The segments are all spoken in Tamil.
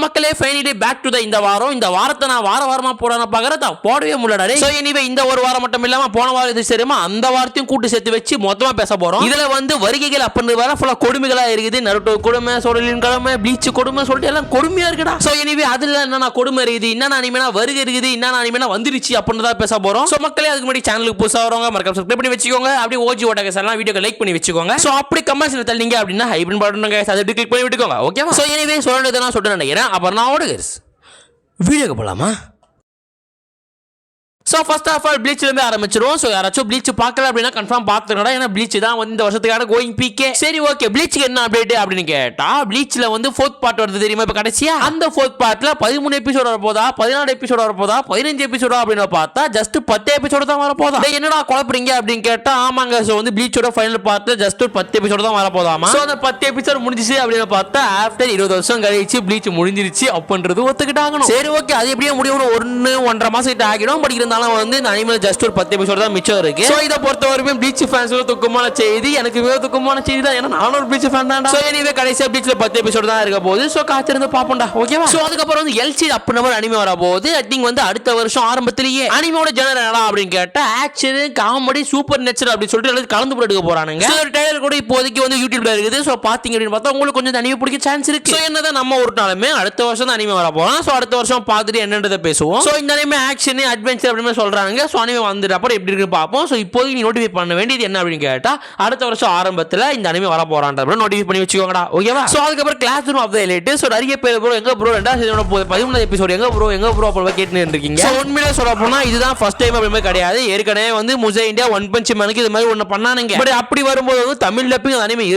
மக்களே ஃபைனலி பேக் டு த இந்த வாரத்தை நான் வாரமா போடான பாக்குறத போடவே முடியல. சோ எனிவே இந்த ஒரு வாரம் மட்டும் இல்லாம போன வாரம் இது சரிமா அந்த வாரத்தையும் கூட்டி சேர்த்து வச்சு மொத்தமா பேச போறோம். இதுல வந்து வருகைகள் அப்படின்னு வர ஃபுல்லா கொடுமைகளா இருக்குது. நருட்டோ கொடுமை, சோரலின் கொடுமை, ப்ளீச் கொடுமை சொல்லிட்டு எல்லாம் கொடுமையா இருக்குடா. சோ எனிவே அதுல என்னன்னா கொடுமை இருக்குது, என்னன்னா அனிமேனா வருகை இருக்குது, என்னன்னா அனிமேனா வந்துருச்சு அப்படின்னு தான் பேச போறோம். சோ மக்களே அதுக்கு முன்னாடி சேனலுக்கு புதுசா வரவங்க மறக்காம சப்ஸ்கிரைப் பண்ணி வச்சுக்கோங்க. அப்படியே ஓஜி ஓட்டகஸ் எல்லாம் வீடியோக்கு லைக் பண்ணி வச்சுக்கோங்க. சோ அப்படி கமெண்ட்ஸ்ல தள்ளிங்க அப்படின்னா ஹைப்ரன் பட்டனுங்க அதை கிளிக் பண்ணி விட்டுக்கோங்க. ஓகேவா? சோ எனிவே சொல்றதெல்லாம் சொல்லிட்டு நினைக்கிறேன். அப்புறம் நான் ஓடுகஸ் வீடியோக்கு போலாமா? ஸோ ஃபர்ஸ்ட் ஆஃப் ஆல் ப்ளீச்லேருந்து ஆரம்பிச்சிருவோம். ஸோ யாராச்சும் ப்ளீச் பார்க்கல அப்படின்னா கன்ஃபார்ம் பார்த்துக்கடா. ஏன்னா ப்ளீச் தான் வந்து இந்த வருஷத்துக்கான கோயிங் பீக்கே. சரி ஓகே, ப்ளீச்சுக்கு என்ன அப்டேட் அப்படின்னு கேட்டா ப்ளீச்சில் வந்து 4th பார்ட் வருது தெரியுமா? இப்போ கடைசியா அந்த 4th பார்ட்டில் 13 எபிசோட் வரப்போதா, 14 எபிசோட் வரப்போதா, 15 எபிசோடா அப்படின்னு பார்த்தா ஜஸ்ட் 10 எபிசோடு தான் வரப்போதா. என்னடா குழப்பறீங்க அப்படின்னு கேட்டா ஆமாங்க. ஸோ வந்து ப்ளீச்சோட ஃபைனல் பார்ட்டில் ஜஸ்ட் 10 எபிசோடு தான் வரப்போதாமா. ஸோ அந்த 10 எபிசோட் முடிஞ்சிச்சு அப்படின்னு பார்த்தா ஆஃப்டர் 20 வருஷம் கழிச்சு ப்ளீச் முடிஞ்சிருச்சு அப்படின்றது ஒத்துக்கிட்டாங்க. சரி ஓகே, அது எப்படியே முடியும் 1-1.5 மாசம் கிட்ட ஆகிடும். பட் இருந்தாலும் வந்து அனிமே ஜஸ்ட் ஒரு 10 எபிசோட் தான் மிச்சம் இருக்கு. சோ இத பொறுத்தவரைக்கும் ப்ளீச் ஃபேன்ஸ்க்கு துக்கமான செய்தி, எனக்கு துக்கமான செய்தி தான். ஏன்னா நானும் ஒரு ப்ளீச் ஃபேன் தான். சோ எனிவே கடைசியா ப்ளீச்ல 10 எபிசோட் தான் இருக்க போகுது. சோ காத்திருந்து பாப்போம்டா. ஓகேவா? சோ அதுக்கு அப்புறம் வந்து எல்சி அப்படின ஒரு அனிமே வர போகுது. ஐ திங்க் வந்து அடுத்த வருஷம் ஆரம்பத்திலேயே. அனிமேவோட ஜெனர் என்னடா அப்படின்னு கேட்டா ஆக்ஷன், காமெடி, சூப்பர் நேச்சர் அப்படி சொல்லிட்டு எல்லாம் கலந்து போட்டு எடுக்க போறானுங்க. சோ ட்ரைலர் கூட இப்போதைக்கு வந்து யூடியூப்ல இருக்குது. சோ பாத்தீங்க அப்படின்னு பார்த்தா உங்களுக்கு கொஞ்சம் அனிமே பிடிக்க சான்ஸ் இருக்கு. சோ என்னதான் நம்ம ஒரு நாளுமே அடுத்த வருஷம் தான் அனிமே வர போறோம். சோ அடுத்த வருஷம் பார்த்துட்டு என்னன்றதை பேசுவோம். சோ இந்த அனிமே ஆக்ஷன், அட்வென்ச்சர் அப்படின்னு சொல்றாங்க. சோ அனிமே வந்துட்டு அப்புறம் எப்படி இருக்கு பார்ப்போம். சோ இப்போதைக்கு நீ நோட்டிஃபை பண்ண வேண்டியது என்ன அப்படின்னு கேட்டா அடுத்த வருஷம் ஆரம்பத்துல இந்த அனிமே வர போறான்ற நோட்டிஃபை பண்ணி வச்சுக்கோங்கடா. ஓகேவா? சோ அதுக்கு அப்புறம் classroom of the elite. So நிறைய பேர் ப்ரோ எங்க ப்ரோ 2வது சீசனோட 13வது எபிசோட் எங்க ப்ரோ அப்படி கேட்டுட்டு இருக்கீங்க. சோ உண்மையிலே சொல்ல போனா இதுதான் ஃபர்ஸ்ட் டைம் அப்படி கிடையாது. ஏற்கனவே வந்து முசை இந்தியா ஒன் பஞ்ச் மேனுக்கு இது மாதிரி ஒன்னு பண்ணானுங்க. பட் அப்படி வரும்போது வந்து தமிழ் டப்பிங் அனிமே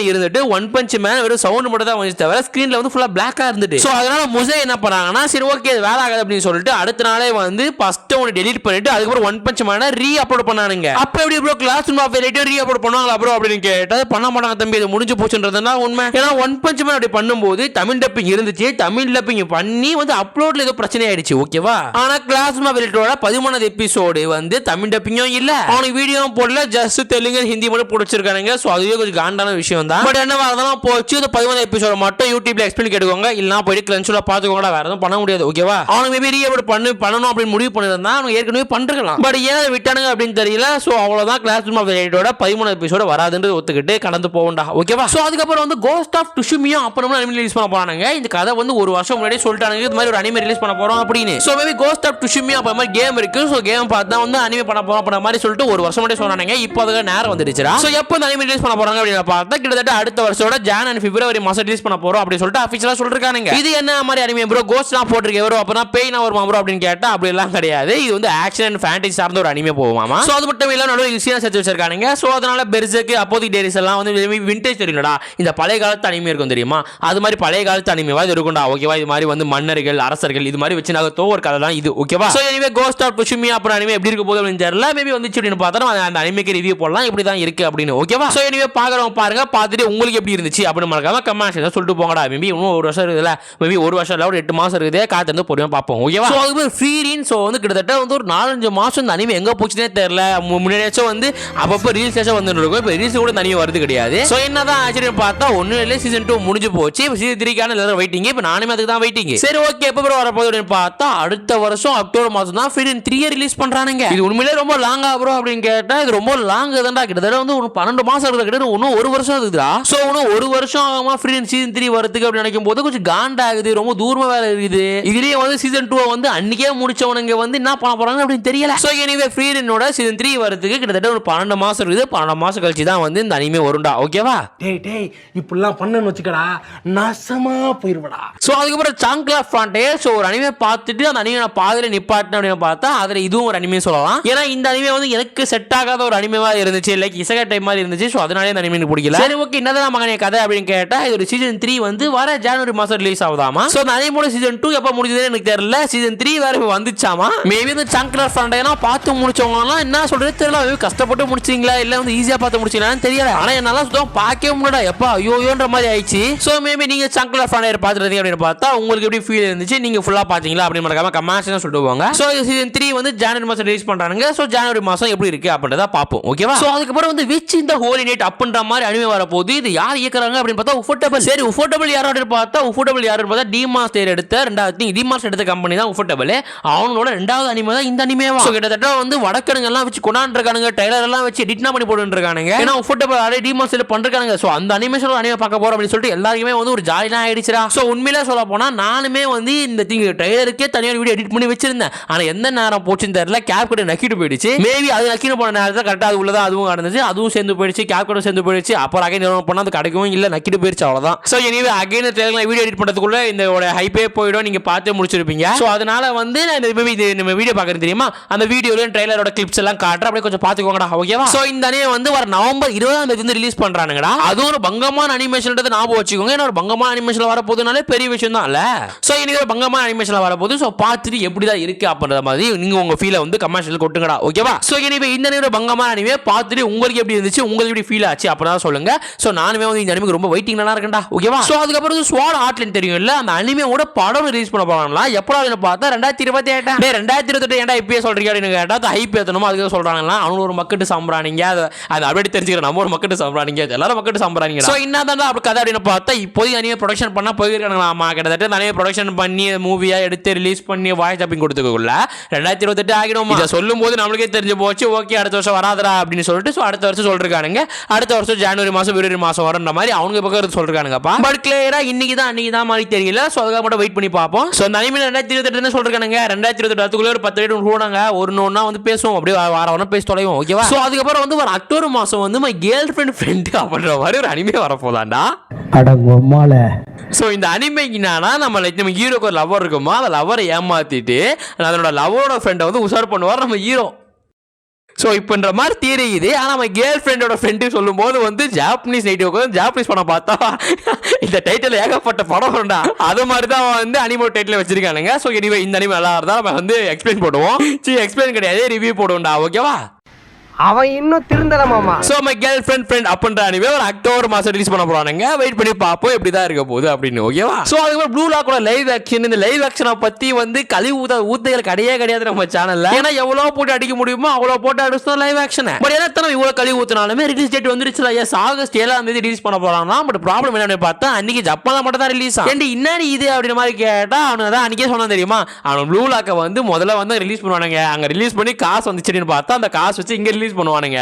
இருந்துட்டு ஒன் பஞ்ச் மேன் வெறும் சவுண்ட் மட்டும் தான் வந்துச்சு தவிர ஸ்கிரீன்ல வந்து ஃபுல்லா பிளாக்கா இருந்துட்டு. சோ அதனால முசை என்ன பண்ணாங்கன்னா சரி ஓகே இது வேலை ஆகாது அப்படின்னு சொல்லிட்டு அடுத்த நாளே வந்து ஃபர்ஸ்ட் ஒன்னு டெலீட் பண்ணிட்டு அதுக்கப்புறம் ஒன் பஞ்ச் மேனை ரீ அப்லோட் பண்ணானுங்க. அப்ப எப்படி bro classroom of the elite re upload பண்ணுவாங்களா ப்ரோ அப்படின்னு கேட்டா பண்ண மாட்டாங்க தம்பி, இது முடிஞ்சு போச்சுன்றதுனா உண்மை. ஏன்னா ஒன் பஞ்ச் மேன் அப்படி பண்ணும்போது தமிழ் டப்பிங் இருந்துச்சு, தமிழ் டப்பிங் பண்ணி வந்து அப்லோட்ல ஏதோ பிரச்சனை ஆயிடுச்சு. ஓகேவா? ஆனா கிளாஸ் ரூம் ஆஃப் தி எலைட்டோட 13வது எபிசோடு வந்து தமிழ் டப்பிங்கும் இல்ல, அவனுக்கு வீடியோவும் போடல, ஜஸ்ட் தெலுங்கு ஹிந்தி மட்டும் போட்டுச்சிருக்கானுங்க. சோ அதுவே கொஞ்சம் காண்டான விஷயம் தான். பட் என்னவா இருந்தாலும் போச்சு. இந்த 13வது எபிசோட மட்டும் யூடியூப்ல எக்ஸ்பிளைன் கேட்டுக்கோங்க, இல்லனா போயிட்டு கிளன்ஸ்ல பாத்துக்கோங்க, வேற எதுவும் பண்ண முடியாது. ஓகேவா? அவனுக்கு மேபி ரீ அப்லோட் பண்ணணும் அப்படின்னு முடிவு பண்ணிருந்தா அவனுக்கு ஏற்கனவே பண்ணிருக்கலாம். பட் ஏன் விட்டானுங்க அப்படின்னு தெரியல. சோ அவ்வளவுதான் கிளாஸ் ரூம் ஆஃப் தி எலைட்டோட 13வது எபிசோட வராதுன்னு ஒத்துக்கிட்டு கடந்து போவோம்டா. ஓகேவா? சோ அதுக்கு அப்புறம் வந்து கோஸ்ட் ஆஃப் டுஷுமியா அப்புறமா அனிமே ரிலீஸ் பண்ண போறானுங்க. இந்த கதை வந்து ஒரு வருஷம் முன்னாடி சொல்லிட்டானுங்க இது மாதிரி ஒரு அனிமே ரிலீஸ் பண்ண போறோம் அப்படின்னு. சோ மேபி கோஸ்ட் ஆஃப் டுஷுமியா அப்ப மாதிரி கேம் இருக்கு. சோ கேம் பார்த்து தான் வந்து அனிமே பண்ண போறோம் அப்படின்ற மாதிரி சொல்லிட்டு ஒரு வருஷம் முன்னாடி சொன்னானுங்க. இப்போ அதுக்கு நேரம் வந்துடுச்சுடா. சோ எப்போ இந்த அனிமே ரிலீஸ் பண்ண போறாங்க அப்படின்னு பார்த்தா கிட்டத்தட்ட அடுத்த வருஷத்தோட ஜான் அண்ட் பிப்ரவரி மாசம் ரிலீஸ் பண்ண போறோம் அப்படி சொல்லிட்டு அபிஷியலா சொல்லிருக்கானுங்க. இது என்ன மாதிரி அனிமே ப்ரோ கோஸ்ட்லாம் போட்டுருக்கே வரும் அப்பதான் பேய்னா வருமா ப்ரோ அப்படின்னு கேட்டா அப்படி எல்லாம் கிடையாது. இது வந்து ஆக்ஷன் அண்ட் ஃபேண்டசி சார்ந்த ஒரு அனிமே போகுமாமா. சோ அது மட்டும் இல்ல நடுவுல ஈஸியா சேர்த்து வச்சிருக்கானுங்க. சோ அதனால பெர்சர்க் அப்போதைக்கு டேரிஸ் எல்லாம் வந்து விண்டேஜ் தெரியும்டா, இந்த பழைய காலத்து அனிமே இருக்கும் தெரியுமா, அது மாதிரி பழைய காலத்து அனிமேவா இது இருக்கும்டா. ஓகேவா? இது மாதிரி வந்து மன்னர்கள் அரசர்கள் இது மாதிரி வச்சு நாங்க ஒரு கதை தான் இது. ஓகேவா? சோ எனிவே கோஸ்ட் ஆஃப் டுஷுமியா அப்புறம் அனிமே எப்படி இருக்க போகுது அப்படின்னு தெரியல. மேபி வந்துச்சு அப்படின்னு பார்த்தா அந்த அனிமேக்கு ரிவ்யூ போடலாம் இப்படி தான் இருக்கு அப்படின்னு. ஓகேவா? சோ எனிவே பாக்குறவங்க பாருங்க, பார்த்துட்டு உங்களுக்கு எப்படி இருந்துச்சு அப்படின்னு மறக்காம கமெண்ட்ஸ்ல சொல்லிட்டு போங்கடா. மேபி இன்னும் ஒரு வருஷம் இருக்குதுல, மேபி ஒரு வருஷம் இல்ல ஒரு 8 மாசம் இருக்குது, காத்து வந்து பொறுமையா பார்ப்போம். ஓகேவா? சோ அதுக்கு ஃப்ரீ ரீன். சோ வந்து கிட்டத்தட்ட வந்து ஒரு 4-5 மாசம் இந்த அனிமே எங்க போச்சுனே தெரியல. முன்னாடியாச்சும் வந்து அப்பப்போ ரீல்ஸ் வந்துட்டு இருக்கும், இப்போ ரீல்ஸ் கூட தனியாக வருது கிடையாது. ஸோ என்னதான் ஆச்சரியம் பார்த்தா ஒன்றும் இல்லை, சீசன் 2 முடிஞ்சு போச்சு, இப்போ சீசன் 3க்கான எல்லாரும் வெயிட்டிங். இப்போ நானுமே அதுக்கு தான் வெயிட்டிங். சரி ஓகே எப்போ ப்ரோ வரப்போகுது அப்படின்னு பார்த்தா அடுத்த வருஷம் அக்டோபர் மாதம் தான் ஃப்ரீ 3 ரிலீஸ் பண்றானுங்க. இது உண்மையிலே ரொம்ப லாங்கா ப்ரோ அப்படின்னு கேட்டால் இது ரொம்ப லாங் தான்டா. கிட்டத்தட்ட வந்து ஒரு 12 மாசம் இருக்குது, கிட்டத்தட்ட இன்னும் ஒரு வருஷம் இருக்குதா. ஸோ இன்னும் ஒரு வருஷம் ஆகுமா ஃப்ரீ சீசன் 3 வரதுக்கு அப்படின்னு நினைக்கும் போது கொஞ்சம் காண்டாகுது, ரொம்ப தூரமாக வேலை இருக்குது. இதுலேயே வந்து சீசன் 2 வந்து அன்னைக்கே முடிச்சவனுங்க வந்து என்ன பண்ண போறாங்க அப்படின்னு தெரியல. ஸோ எனிவே ஃப்ரீ சீசன் 3 வரதுக்கு கிட்டத்தட்ட ஒரு 12 மாசம் இருக்குது. 12 மாசம் கழிச்சு தான் வந்து இந்த அனிமே வரும்டா. ஓகேவா? டேய் இப்படிலாம் பண்ணன்னு வச்சுக்கடா நாசமா போயிருவடா. சோ அதுக்கப்புறம் சாங்க்லா ஃப்ராண்டே. சோ ஒரு அனிமே பார்த்துட்டு அந்த அனிமே நான் பாதியில நிப்பாட்டினேன் அப்படின்னு பார்த்தா அதுல இதுவும் ஒரு அனிமே சொல்லலாம். ஏன்னா இந்த அனிமே வந்து எனக்கு செட் ஆகாத ஒரு அனிமேவா இருந்துச்சு, லைக் இசகா டைப் மாதிரி இருந்துச்சு. சோ அதனாலே இந்த அனிமே எனக்கு பிடிக்கல. சரி ஓகே என்னதான் மகனே கதை அப்படின்னு கேட்டா இது ஒரு சீசன் 3 வந்து வர ஜனவரி மாசம் ரிலீஸ் ஆகுதாமா. சோ அந்த அனிமோட சீசன் 2 எப்ப முடிஞ்சதுன்னு எனக்கு தெரியல. சீசன் 3 வேற வந்துச்சாமா. மேபி இந்த சங்கலர் ஃப்ரெண்டைனா பார்த்து முடிச்சவங்கலாம் என்ன சொல்றது தெரியல, கஷ்டப்பட்டு முடிச்சீங்களா இல்ல வந்து ஈஸியா பார்த்து முடிச்சீங்களான்னு தெரியல. ஆனா என்னால சுத்தம் பார்க்கவே முடியல, எப்பா ஐயோன்ற மாதிரி ஆயிடுச்சு. சோ மேபி நீங்க சங்கலர் ஃப்ரெண்டை பார்த்துருந்தீங்க அப்படின்னு பார்த்தா உங்களுக்கு எப்படி ஃபீல் இருந்துச்சு, நீங்க ஃபுல்லா பாத்தீங்களா அப்படின்னு மறக்காம கமெண்ட்ஸ்ல சொல்லிட்டு போங்க. சோ சீசன் 3 வந்து ஜனவரி மாசம் ரிலீஸ் பண்றாங்க. சோ ஜனவரி மாசம் எப்படி இருக்கு அப்படின்றத பாப்போம். ஓகேவா? சோ அதுக்கப்புறம் வந்து விச் இந்த ஹோலி நைட் அப்படின்ற மாதிரி அனிமே வர போகுது. இது யார் இயக்குறாங்க அப்படின்னு பார்த்தா உஃபோர்டபிள். சரி உஃபோர்டபிள் யாரோட பார்த்தா உஃபோர்டபிள் யாருன்னு பார்த்தா டிமாஸ்டர் எடுத்த ரெண்டாவது டிமாஸ்டர் எடுத்த கம்பெனி தான் உஃபோர்டபிள். அவங்களோட ரெண்டாவது அனிமே தான் இந்த அனிமேவா. சோ கிட்டத்தட்ட வந்து வடக்கனுங்க எல்லாம் வச்சு கொண்டாந்து இருக்கானுங்க, ட்ரைலர் எல்லாம் வச்சு எடிட்னா பண்ணி போட்டுட்டு இருக்கானுங்க. ஏன்னா உஃபோர்டபிள் ஆல்ரெடி டிமாஸ்டர் பண்றாங்க. சோ அந்த அனிமேஷன் அனிமே பார்க்க போறோம் அப்படின்னு சொல்லிட்டு எல்லாருமே வந்து ஒரு ஜாலியா ஆயிடுச்சுடா. சோ உண்மையிலே சொல்ல போனா நானுமே வந்து இந்த ட்ரைலருக்கே தனியாக வீடியோ எடிட் பண்ணி வச்சிருந்தேன். ஆனா எந்த நேரம் போச்சுன்னு தெரியல, கேப் கட் நக்கிட்டு போயிடுச்சு. மேபி அது நக்கிட்டு போன நேரத்தில் கரெக்டாக அது உள்ளதான் அதுவும் நடந்துச்சு, அதுவும் சேர்ந்து போயிடுச்சு, கேப் கட் சேர்ந்து போயிடுச்சு. அப்புறம் அகைன் நிறுவனம் பண்ணா அது கிடைக்கவும் இல்லை, நக்கிட்டு போயிடுச்சு, அவ்வளவுதான். So anyway again trailer video edit பண்றதுக்குள்ள இந்த ஹைப்பே போயிடும், நீங்க பார்த்தே முடிச்சிருப்பீங்க. ஸோ அதனால வந்து நான் நம்ம வீடியோ பார்க்கறது தெரியுமா, அந்த வீடியோல ட்ரைலரோட கிளிப்ஸ் எல்லாம் காட்டுறேன், அப்படியே கொஞ்சம் பார்த்துக்கோங்கடா. ஓகேவா? ஸோ இந்த அனிமே வந்து வர நவம்பர் 20ஆம் தேதி வந்து ரிலீஸ் பண்றானுங்கடா. அது ஒரு பங்கமான அனிமேஷன் ஞாபகம் வச்சுக்கோங்க. ஏன்னா ஒரு பங்கமான அனிமேஷன் வர போதுனாலே பெரிய விஷயம் தான் இல்ல. ஸோ இன்னைக்கு ஒரு பங்கமான அனிமேஷன் வர போது. ஸோ பார்த்துட்டு எப்படிதான் இருக்கு அப்படின்ற மாதிரி நீங்க உங்க ஃபீலை வந்து கமெண்ட்ஸ்ல கொட்டுங்கடா. ஓகேவா? ஸோ எனவே இந்த நேரம் பங்கமான அனிமே பார்த்துட்டு உங்களுக்கு எப்படி இருந்துச்சு, உங்களுக்கு எப்படி ஃபீல் ஆச்சு அப்படிதான் சொல்லுங்க. ஸோ நானுமே வந்து இந்த அனிமே ரொம்ப வெயிட்டிங் இருக்கேன்டா. ஓகேவா? ஸோ அதுக்கப்புறம் ஸ்வாட் ஆர்ட்லைன் தெரியும் இல்ல, அந்த அனிமேவோட படம் ரிலீஸ் பண்ண போறாங்களா எப்படா பார்த்தா 2028. 2028 ஏன்டா இப்பயே சொல்றீங்க அப்படின்னு கேட்டா அது ஹைப் ஏத்தணுமா அதுக்கு சொல்றாங்களா. அவங்க ஒரு மக்கட்டு சம்பரானிங்க, அது அப்படியே தெரிஞ்சுக்கிற நம்ம ஒரு மக்கட்டு சம்பரானிங்க, எல்லாரும் மக்கட்டு சம்பரானிங்க. ஸோ என்னதான் அப்படி கதை அப்படின்னு பார்த்தா இப்போதைக்கு அனிமே ப்ரொடக்ஷன் பண்ணா போயிருக்காங்களா, கிட்டத்தட்ட நிறைய ப்ரொடக்ஷன் பண்ணி மூவியா எடுத்து ரிலீஸ் பண்ணி வாய்ஸ் டப்பிங் கொடுத்துக்குள்ள 2028 ஆகிடும். இதை சொல்லும் போது நம்மளுக்கே தெரிஞ்சு போச்சு, ஓகே அடுத்த வருஷம் வராதரா அப்படின்னு சொல்லிட்டு. ஸோ அடுத்த வருஷம் சொல்றானுங்க, அடுத்த வருஷம் ஜனவரி மாசம் பிப்ரவரி மாசம் வரன்ற மாதிரி அவங்க பக்கம் சொல்றானுங்கப்பா. பட் கிளியரா இன்னைக்கு தான் மாதிரி தெரியல. ஸோ அதுக்காக மட்டும் வெயிட் பண்ணி பார்ப்போம். ஸோ அந்த அனிமே 2028 சொல்றானுங்க. 2028 ஒரு 10 ரேட் போடுறாங்க, ஒரு ஒன்னா வந்து பேசுவோம், அப்படியே வாரம் பேசி தொலைவோம். ஓகேவா? ஸோ அதுக்கப்புறம் வந்து ஒரு அக்டோபர் மாசம் வந்து மை கேர்ள் ஃப்ரெண்ட் அப்படின்ற மாதிரி ஒரு அனிமே வரப்போதாண்டா. அடங்கொம்மால. ஸோ இந்த அனிமைக்கு என்னன்னா நம்ம ஹீரோக்கு ஒரு லவர் இருக்குமா, அந்த லவரை ஏமாத்திட்டு அதனோட லவரோட ஃப்ரெண்டை வந்து உஷார் பண்ணுவார் நம்ம ஹீரோ. ஸோ இப்போன்ற மாதிரி தெரியுது. ஆனால் நம்ம கேர்ள் ஃப்ரெண்டோட ஃப்ரெண்டு சொல்லும் போது வந்து ஜாப்பனீஸ் நைட்டு ஜாப்பனீஸ் படம் பார்த்தா இந்த டைட்டில் ஏகப்பட்ட படம் வரும்டா, அது மாதிரி தான் வந்து அனிமோ டைட்டில் வச்சிருக்கானுங்க. ஸோ எனிவே இந்த அனிமே நல்லா இருந்தால் நம்ம வந்து எக்ஸ்பிளைன் போடுவோம், எக்ஸ்பிளைன் கிடையாது ரிவ்யூ போடுவோம்டா. ஓகேவா? அவன் இன்னும் திருந்தல மாமா. சோ மை கேர்ள் ஃப்ரெண்ட் அப்படின்ற அனிமே ஒரு அக்டோபர் மாசம் ரிலீஸ் பண்ண போறானுங்க. வெயிட் பண்ணி பாப்போம் எப்படி தான் இருக்க போகுது அப்படின்னு. ஓகேவா? சோ அதுக்கு ப்ளூ லாக்கோட லைவ் ஆக்ஷன், இந்த லைவ் ஆக்ஷனை பத்தி வந்து ஊத்தைகள் கிடையாது நம்ம சேனல்ல. ஏன்னா எவ்வளவு போட்டு அடிக்க முடியுமோ அவ்வளவு போட்டு அடிச்சோம் லைவ் ஆக்ஷன். பட் எத்தனை இவ்வளவு கழிவு ஊத்தினாலுமே ரிலீஸ் டேட் வந்துருச்சுல, எஸ் ஆகஸ்ட் 7ஆம் தேதி ரிலீஸ் பண்ண போறாங்க. பட் ப்ராப்ளம் என்னன்னு பார்த்தா அன்னைக்கு ஜப்பான்ல மட்டும் தான் ரிலீஸ் ஆகும். என்னடி இது அப்படின்ற மாதிரி கேட்டா அவனுக்கு தான் அன்னைக்கே சொன்னா தெரியுமா, அவன் ப்ளூ லாக்கை வந்து முதல்ல வந்து ரிலீஸ் பண்ணுவானுங்க, அங்க ரிலீஸ் பண்ணி காசு வந்துச்சுன்னு பார்த்தா அந்த காசு வச்சு இங்க ரிலீஸ் பண்ணுவானுங்க.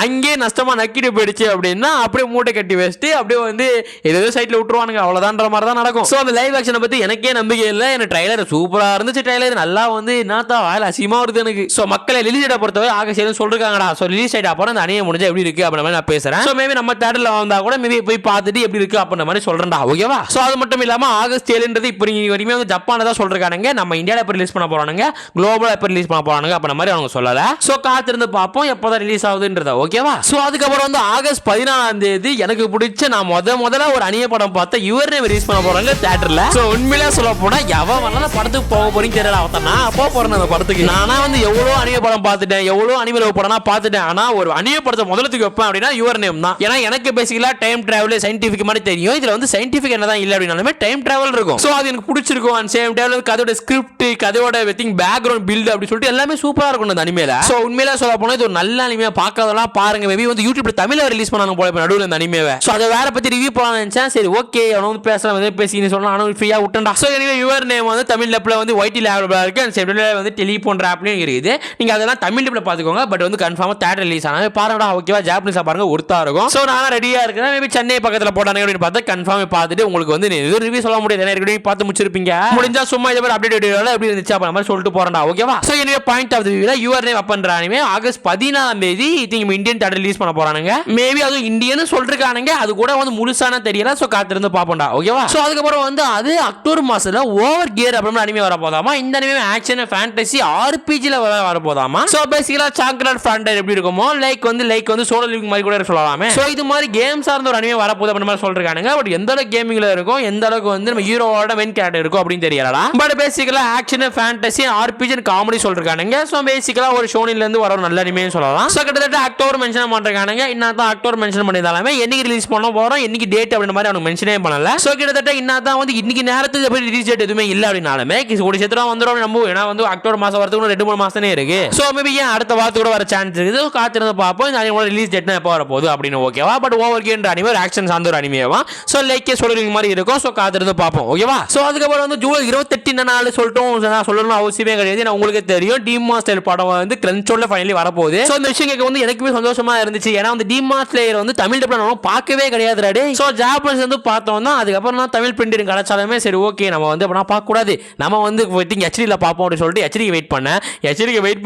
அங்கே நஷ்டமா நக்கிட்டு போயிடுச்சு அப்படின்னா அப்படியே மூட்டை கட்டி வச்சுட்டு அப்படியே வந்து ஏதோ சைட்ல விட்டுருவானுங்க, அவ்வளவுதான்ற மாதிரி தான் நடக்கும். சோ அந்த லைவ் ஆக்ஷனை பத்தி எனக்கே நம்பிக்கை இல்லை. எனக்கு ட்ரைலர் சூப்பரா இருந்துச்சு, ட்ரைலர் நல்லா வந்து என்னத்தா வாயில அசிங்கமா வருது எனக்கு. சோ மக்களை ரிலீஸ் டேட் பொறுத்தவரை ஆகஸ்ட் 7 சொல்றாங்கடா. சோ ரிலீஸ் டேட் அப்புறம் அந்த அணியை முடிஞ்சா எப்படி இருக்கு அப்படின்ற மாதிரி நான் பேசுறேன். சோ மேபி நம்ம தியேட்டர்ல வந்தா கூட மேபி போய் பார்த்துட்டு எப்படி இருக்கு அப்படின்ற மாதிரி சொல்றேன்டா. ஓகேவா? சோ அது மட்டும் இல்லாம ஆகஸ்ட் 7ன்றது இப்போ வரைக்கும் வந்து ஜப்பான்ல தான் சொல்றாங்க, நம்ம இந்தியால எப்ப ரிலீஸ் பண்ண போறானுங்க, குளோபலா எப்ப ரிலீஸ் பண்ண போறானுங்க அப்படின்ற மாதிரி அவங்க சொல்லல. சோ காத்திருந்து பார்ப்போம் எப்பதான் ரிலீஸ் ஆகுதுன்றத. ஓகேவா? சோ அதுக்கப்புறம் வந்து ஆகஸ்ட் 14ஆம் தேதி எனக்கு பிடிச்ச நான் முதல்ல ஒரு அணிய படம் பார்த்த யுவர் நேம் ரிலீஸ் பண்ண போறாங்க தியேட்டர்ல. சோ உண்மையிலே சொல்ல போனா எவன் வரல படத்துக்கு போக போறீங்க தெரியல, அவன் நான் அப்போ போறேன் அந்த படத்துக்கு. நானா வந்து எவ்வளவு அணிய படம் பார்த்துட்டேன், எவ்வளவு அனிமே படம்னா பார்த்துட்டேன். ஆனா ஒரு அணிய படத்தை முதலத்துக்கு வைப்பேன் அப்படின்னா யுவர் நேம் தான். ஏன்னா எனக்கு பேசிக்கலா டைம் டிராவல் சயின்டிபிக் மாதிரி தெரியும். இதுல வந்து சயின்டிபிக் என்னதான் இல்ல அப்படின்னாலுமே டைம் டிராவல் இருக்கும். சோ அது எனக்கு பிடிச்சிருக்கும். அண்ட் சேம் டைம்ல கதையோட ஸ்கிரிப்ட், கதையோட பேக்ரவுண்ட் பில்ட் அப்படி சொல்லிட்டு எல்லாமே சூப்பரா இருக்கும் அந்த அனிமேல. சோ உண்மையிலே சொல்ல போனா இது ஒரு நல்ல அனிமே, பார்க்காதெல்லாம் பாருங்க. மேபி வந்து யூடியூப்ல தமிழ்ல ரிலீஸ் பண்ணாங்க போல நடுவுல இந்த அனிமேவை. சோ அதை வேற பத்தி ரிவ்யூ பண்ணலாம்னு நினைச்சேன். சரி ஓகே அவன வந்து பேசலாம் வந்து பேசி சொன்னா நானும் ஃப்ரீயா விட்டேன்டா. சோ எனிவே யுவர் நேம் வந்து தமிழ் லேப்ல வந்து ஒய்டில அவைலபிளா இருக்கு, அண்ட் செப்டம்பர்ல வந்து டெலிபோன் ஆப்லயும் இருக்குது. நீங்க அதெல்லாம் தமிழ் லேப்ல பாத்துக்கோங்க. பட் வந்து கன்ஃபார்மா தியேட்டர் ரிலீஸ் ஆனா பாருங்கடா. ஓகேவா? ஜாப்பனீஸா பாருங்க, ஒருத்தா இருக்கும். சோ நான் ரெடியா இருக்கேன். மேபி சென்னை பக்கத்துல போட்டானே அப்படின்னு பார்த்தா கன்ஃபார்ம் பார்த்துட்டு உங்களுக்கு வந்து எது ரிவ்யூ சொல்ல முடியாது, ஏன்னா பார்த்து முடிச்சிருப்பீங்க. முடிஞ்சா சும்மா இதை அப்டேட் எப்படி இருந்துச்சு அப்ப நம்ம சொல்லிட்டு போறேன்டா. ஓகேவா? So anyway point of the வியூல யுவர் நேம் அப்படின்ற அனிமே ஆகஸ்ட் 14 17 திங்க இந்தியன் டைட்டில் ரிலீஸ் பண்ண போறானுங்க. மேபி அது இந்தியன்னு சொல்றானுங்க, அது கூட வந்து முழுசான தெரியல. சோ காத்திருந்து பாப்போம்டா. ஓகேவா? சோ அதுக்கப்புறம் வந்து அது அக்டோபர் மாசத்துல ஓவர் கியர் அப்படின்னு அனிமே வர போதாமா. இந்த அனிமே ஆக்ஷன் ஃபேண்டசி RPG ல வர போதாமா. சோ பேசிக்கலா சாக்லேட் ஃபேண்டர் எப்படி இருக்குமோ லைக் வந்து சோலோ லிவிங் மாதிரி கூட சொல்லலாமே. சோ இது மாதிரி கேம் சார்ந்த ஒரு அனிமே வர போகுது அப்படி மாதிரி சொல்றானுங்க. பட் எந்த அளவுக்கு கேமிங்ல இருக்கும், எந்த அளவுக்கு வந்து நம்ம ஹீரோவோட மெயின் கேரக்டர் இருக்கும் அப்படின்னு தெரியலடா. But basically action fantasy RPG comedy சொல்றானுங்க. சோ பேசிக்கலா ஒரு ஷோனில இருந்து வர ஒரு நல்ல அனிமேன்னு சொல்லலாம். சோ கிட்டத்தட்ட அக்டோபர் மென்ஷன் பண்றானுங்க. இன்னதான் அக்டோபர் மென்ஷன் பண்ணிருந்தாலுமே என்னைக்கு ரிலீஸ் பண்ண போறோம், என்னைக்கு டேட் அப்படின்ற மாதிரி அவங்க மென்ஷனே பண்ணல. சோ கிட்டத்தட்ட இன்னதான் வந்து இன்னைக்கு நேரத்துக்கு எப்படி ரிலீஸ் டேட் எதுவுமே இல்ல அப்படினாலுமே ஒரு சேத்திரம் வந்துரும் நம்ம. ஏன்னா வந்து அக்டோபர் மாசம் வரதுக்கு 2-3 மாசமே இருக்கு. சோ மேபி ஏன் அடுத்த வாரத்துக்கு கூட வர சான்ஸ் இருக்குது. காத்திருந்து பாப்போம் இந்த அனிமேவோட ரிலீஸ் டேட்னா எப்போ வர போகுது அப்படின்னு. ஓகேவா? பட் ஓவர் கேன்ற அனிமே ஒரு ஆக்ஷன் சார்ந்த ஒரு அனிமேவா. சோ லைக் சொல்றீங்க மாதிரி இருக்கும். சோ காத்திருந்து பாப்போம். ஓகேவா? சோ அதுக்கப்புறம் வந்து ஜூலை 28 நாள் சொல்லிட்டோம். நான் சொல்லணும் அவசியமே கிடையாது. நான் உங்களுக்கு தெரியும் டீமா ஸ்டைல் படம் வந்து கிரன்ச்சோல்ல ஃபைனலி வரப்போகுது. சோ இந்த விஷயம் கேட்க வந்து எனக்குமே சந்தோஷமா இருந்துச்சு. ஏன்னா வந்து டீமா ஸ்லேயர் வந்து தமிழ் டப்ல நம்ம பார்க்கவே கிடையாது. சோ ஜாப்பனீஸ் வந்து பார்த்தோம்னா அதுக்கப்புறம் நான் தமிழ் பிரிண்ட் கிடைச்சாலுமே சரி ஓகே நம்ம வந்து அப்ப பார்க்க கூடாது, நம்ம வந்து ஹெச்டில பார்ப்போம் அப்படின்னு சொல்லிட்டு ஹெச்டிக்கு வெயிட் பண்ணேன். ஹெச்டிக்கு வெயிட்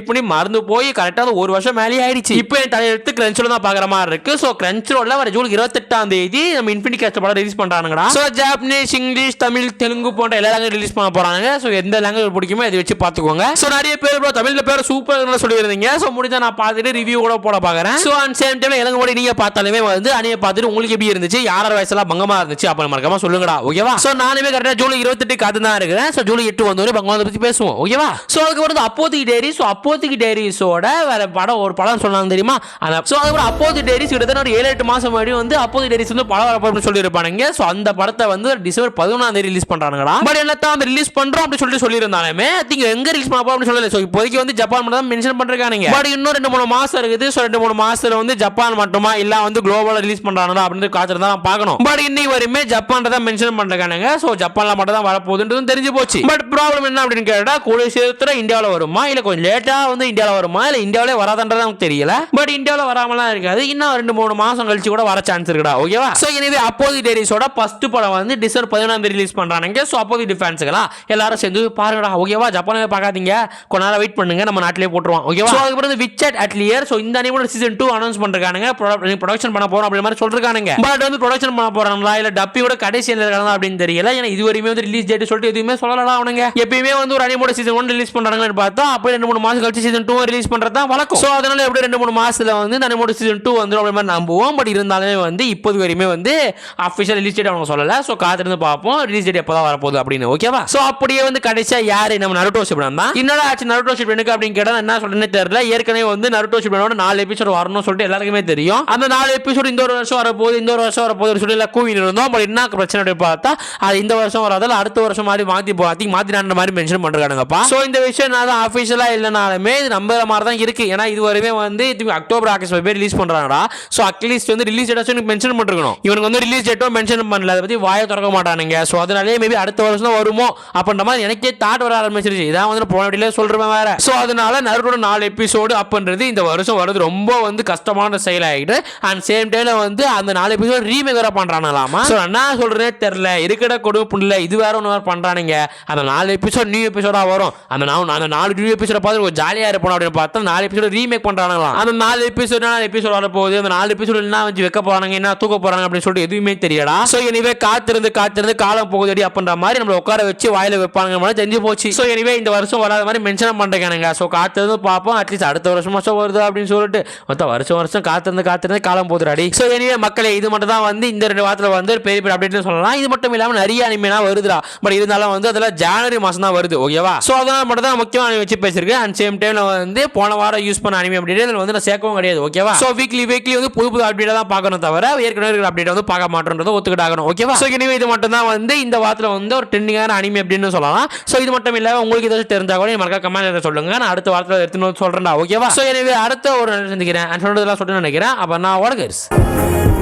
பண்ணி மறந்து போய் கரெக்டாக ஒரு வருஷம் மேலே ஆயிடுச்சு. இப்போ என் தலையெழுத்து கிரன்ச்சோல தான் பார்க்குற மாதிரி இருக்கு. ஸோ கிரன்ச்சோல வர ஜூலை 28 நம்ம இன்ஃபினிட்டி கேஸ்ட் படம் ரிலீஸ் பண்றானுங்கடா. So Japanese, English, Tamil, Telugu போன்ற எல்லா லாங்குவேஜ் ரிலீஸ் பண்ண போறாங்க. ஸோ எந்த லாங்குவேஜ் பிடிக்குமோ இதை வச்சு பார்த்துக்கோங்க. ஸோ நிறைய பேர் ப்ரோ தமிழ்ல பேர் சூப்பர் சொல்லியிருந்தீங்க. ஸோ முடிஞ்சா நான் பார்த்துட்டு ரிவ்யூ கூட போட பார்க்குறேன். ஸோ அண்ட் சேம் டைம் எனக்கு கூட நீங்க பார்த்தாலுமே வந்து அணியை பார்த்துட்டு உங்களுக்கு எப்படி இருந்துச்சு, யாரோட வயசுலாம் பங்கமா இருந்துச்சு அப்ப மறக்காம சொல்லுங்கடா. ஓகேவா? ஸோ நானுமே கரெக்டாக ஜூலை 28 காத்து தான் இருக்கிறேன். ஸோ ஜூலை 8 வந்து பங்களாதை பத்தி பேசுவோம். ஓகேவா? ஸோ அதுக்கப்புறம் அப்போதைக்கு டைரிஸ். ஸோ அப்போதைக்கு டைரிஸோட வேற படம் ஒரு படம் சொன்னாங்க தெரியுமா? ஸோ அதுக்கப்புறம் அப்போதைக்கு டைரிஸ் கிட்டத்தட்ட ஒரு 7-8 மாசம் முன்னாடி வந்து அப்போதைக்கு டைரிஸ் வந்து படம் வரப்போன்னு சொல்லியிருப்பானுங்க. ஸோ அந்த படத்தை வந்து டிசம்பர் 11 ரிலீஸ் பண்றாங்கடா. பட் என்னத்தான் வந்து ரிலீஸ் பண்றோம் அப்படின்னு சொல்லிட்டு சொல்லியிருந்தாலுமே திங்க எங்க ரிலீஸ் பண்ண போறோம் அப்படின்னு சொல்லல. ஸோ இப்போதைக்கு வந்து ஜப்பான் மட்டும் தான் மென்ஷன் பண்றாங்க. பட் இன்னும் 2-3 மாசம் இருக்குது. ஸோ 2-3 மாசத்துல வந்து ஜப்பான் மட்டுமா இல்ல வந்து குளோபலா ரிலீஸ் பண்றாங்களா அப்படின்னு காத்திருந்தா பார்க்கணும். பட் இன்னைக்கு வரையுமே ஜப்பான் தான் மென்ஷன் பண்றாங்க. ஸோ ஜப்பான்ல மட்டும் தான் வரப்போகுதுன்றது தெரிஞ்சு போச்சு. பட் ப்ராப்ளம் என்ன அப்படின்னு கேட்டா கூடிய சீக்கிரத்துல இந்தியாவில் வருமா இல்ல கொஞ்சம் லேட்டா வந்து இந்தியாவில் வருமா இல்ல இந்தியாவிலே வராதுன்றது நமக்கு தெரியல. பட் இந்தியாவில் வராமலாம் இருக்காது. இன்னும் 2-3 மாசம் கழிச்சு கூட வர சான்ஸ் இருக்குடா. ஓகேவா? சோ எனவே அப்போதைக்கு டைரிஸோட ஃபர்ஸ்ட் படம் வந்து டிசம்பர் 11 ரிலீஸ் பண்றாங்க. சோ அப்போதைக்கு டிஃபென்ஸ்களா எல்லாரும் சேர்ந்து பாருங்கடா. ஓகேவா? ஜப்பான்ல பார்க்காதீங்க, கொஞ்ச நேரம் வெயிட் பண்ணுங்க, நம்ம நாட்டிலே போட்டுருவோம். ஓகேவா? சோ அதுக்கப்புறம் விச்சட் அட்லியர். சோ இந்த அனிமே சீசன் 2 அனௌன்ஸ் பண்றாங்க. ப்ரொடக்ஷன் பண்ண போறோம் அப்படி மாதிரி சொல்றாங்க. பட் வந்து ப்ரொடக்ஷன் பண்ண போறாங்களா இல்ல டப்பியோட கடைசி இருக்காங்களா அப்படின்னு தெரியல. ஏன்னா இதுவரையுமே வந்து ரிலீஸ் டேட் சொல்லிட்டு எதுவுமே சொல்லலாம். அவனுங்க எப்பயுமே வந்து ஒரு அனிமோட சீசன் 1 ரிலீஸ் பண்றாங்கன்னு பார்த்தா அப்படியே 2-3 மாசம் கழிச்சு சீசன் 2 ரிலீஸ் பண்றது தான் வழக்கம். சோ அதனால எப்படி 2-3 மாசத்துல வந்து அனிமோட சீசன் 2 வந்துரும் அப்படி மாதிரி நம்புவோம். பட் இருந்தாலுமே வந்து இப்போது வரையுமே வந்து அஃபிஷியல் ரிலீஸ் டேட் அவங்க சொல்லல. சோ காத்திருந்து பார்ப்போம் ரிலீஸ் டேட் எப்பதான் வரப்போகுது அப்படின்னு. ஓகேவா? சோ அப்படியே வந்து கடைசியா யாரு நம்ம நருட்டோ ஷிப்டன் தான். என்னடா ஆச்சு நருட்டோ ஷிப்டனுக்கு அப்படின்னு கேட்டா என்ன சொல்றேன்னு தெரியல. ஏற்கனவே வந்து நருட்டோ ஷிப்டனோட 4 எபிசோட் வரணும்னு சொல்லிட்டு எல்லாருக்குமே தெரியும். அந்த 4 எபிசோட் இந்த ஒரு வருஷம் வரப்போகுது சொல்லி எல்லாம் கூவி இருந்தோம். பட் என்ன பிரச்சனை பார்த்தா அது இந்த வருஷம் வராதால அடுத்த வருஷம் மாதிரி மாத்தினான்ற மாதிரி மென்ஷன் பண்றாங்கப்பா. சோ இந்த விஷயம் நான் அஃபிஷியலா இல்லனாலுமே இது நம்புற மாதிரி தான் இருக்கு. ஏன்னா இது வரைமே வந்து அக்டோபர் ஆகஸ்ட் பேர் ரிலீஸ் பண்றாங்கடா. சோ அட்லீஸ்ட் வந்து ரிலீஸ் டேட் மென்ஷன் பண்ணிருக்கணும். இவனுக்கு வந்து ரிலீஸ் டேட்டோ மென்ஷன் பண்ணல. அதை பத்தி வாயை திறக்க மாட்டானுங்க. சோ அதனாலே மேபி அடுத்த வருஷம் தான் வருமோ அப்படின்ற மாதிரி எனக்கே தாட் வர ஆரம்பிச்சிருச்சு. இதான் வந்து போன வீடியோல சொல்றேன் வேற. சோ அதனால நருட்டோட 4 எபிசோடு அப்படின்றது இந்த வருஷம் வருது ரொம்ப வந்து கஷ்டமான செயல் ஆகிட்டு. அண்ட் சேம் டைம்ல வந்து அந்த 4 எபிசோட் ரீமேக் வேற பண்றாங்களாமா. சோ என்ன சொல்றேனே தெரியல. இருக்கட கொடுப்புல இது வேற ஒன்று பண்றானுங்க. அந்த 4 எபிசோட் நியூ எபிசோடா வரும். அந்த 4 நியூ எபிசோட பார்த்து ஒரு ஜாலியா இருப்போம் அப்படின்னு பார்த்தா 4 எபிசோட ரீமேக் பண்றாங்களாம். அந்த 4 எபிசோட் வர போகுது. அந்த 4 எபிசோட் என்ன வச்சு வைக்க போறாங்க என்ன தூக்க போறாங்க அப்படின்னு சொல்லிட்டு எதுவுமே தெரியலடா. சோ எனிவே காத்திருந்து காலம் போகுதடி அப்படின்ற மாதிரி நம்மள உட்கார வச்சு வாயில வைப்பாங்க மாதிரி தெரிஞ்சு போச்சு. சோ எனிவே இந்த வருஷம் வராத மாதிரி மென்ஷன் பண்றாங்க. சோ காத்திருந்து பார்ப்போம். அட்லீஸ்ட் அடுத்த வருஷம் வருது அப்படின்னு சொல்லிட்டு மொத்தம் வருஷம் காத்திருந்து காலம் போகுதுடாடி. சோ எனிவே மக்களே இது மட்டும் தான் வந்து இந்த 2 வாரத்துல வந்து பெரிய அப்டேட் சொல்லலாம். இது மட்டும் இல்லாம நிறைய அனிமேனா வருதுடா. பட் இருந்தாலும் வந்து அதெல்லாம் ஜனவரி மாசம் தான் வருது. ஓகேவா? சோ அதனால மட்டும் தான் முக்கியமான வச்சு பேசிருக்கேன். அண்ட் சேம் டைம்ல வந்து போன வாரம் யூஸ் பண்ண அனிமே அப்டேட் வந்து நான் சேர்க்கவும் கிடையாது. ஓகேவா? சோ வீக்லி வந்து புது அப்டேட் தான் பார்க்கணும் தவிர ஏற்கனவே இருக்கிற அப்டேட் வந்து பார்க்க மாட்டோம்ன்றதை ஒத்துக்கிட்டாகணும். ஓகேவா? சோ எனவே இது மட்டும் தான் வந்து இந்த வாரத்துல வந்து ஒரு ட்ரெண்டிங்கான அனிமே அப்படின்னு சொல்லலாம். சோ இது மட்டும் இல்ல உங்களுக்கு ஏதாச்சும் தெரிஞ்சா கூட மறக்காம கமெண்ட்ல சொல்லுங்க. நான் அடுத்த வாரத்துல எடுத்துன்னு சொல்றேன்டா. ஓகேவா? சோ எனவே அடுத்த ஒரு சந்திக்கிறேன். சொல்றதெல்லாம் சொல்லிட்டு நினைக்கிறேன். அப்ப நான் ஓடகர்ஸ்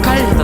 காலேஜ்